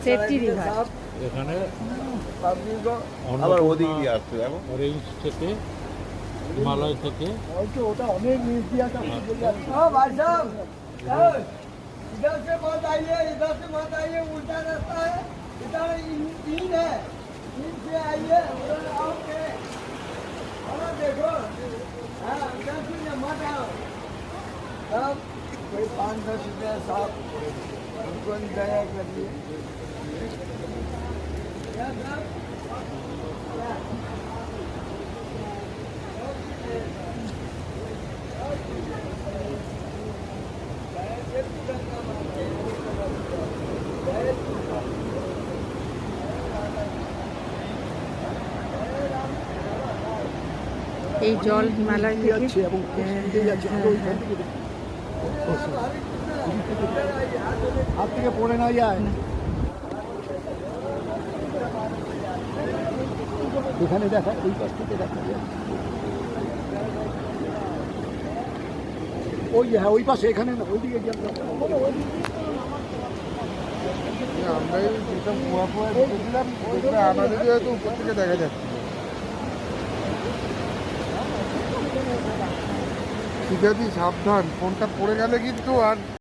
safety river এখানে আবার ওদিক দিয়ে আসছে দেখো রেঞ্জ থেকে হিমালয় থেকে ওটা অনেক নিচ দিয়ে भाई साहब इधर से मत आइए उल्टा रास्ता है इधर तीन है तीन से आइए उधर आओ के और देखो हाँ इधर से मत आओ सब कोई 5-10 रुपया साहब उनको दया करिए क्या साहब এই জল হিমালয় থেকে যাচ্ছে এবং যাচ্ছে হাত থেকে পড়ে না যায় এখানে দেখা ওই পাশ থেকে দেখা যায় ওই হ্যাঁ ওই পাশে এখানে না ওইদিকে গিয়ে আমরাই যেটা কুয়া কুয়া ঢুকেছিলাম দেখবে আমাদের হয়তো উপর থেকে দেখা যাচ্ছে ঠিক আছে সাবধান ফোনটা পড়ে গেলে কিন্তু আর